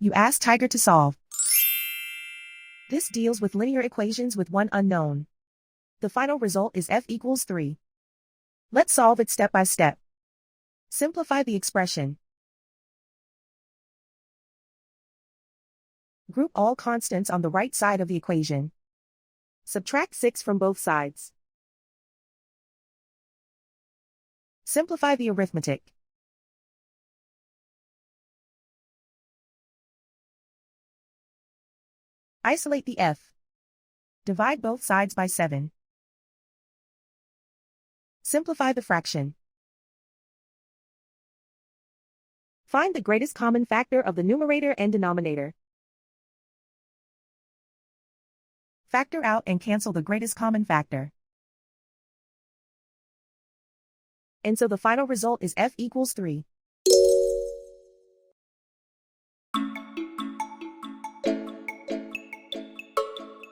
You ask Tiger to solve. This deals with linear equations with one unknown. The final result is f equals 3. Let's solve it step by step. Simplify the expression. Group all constants on the right side of the equation. Subtract 6 from both sides. Simplify the arithmetic. Isolate the f. Divide both sides by 7. Simplify the fraction. Find the greatest common factor of the numerator and denominator. Factor out and cancel the greatest common factor. And so the final result is f equals 3.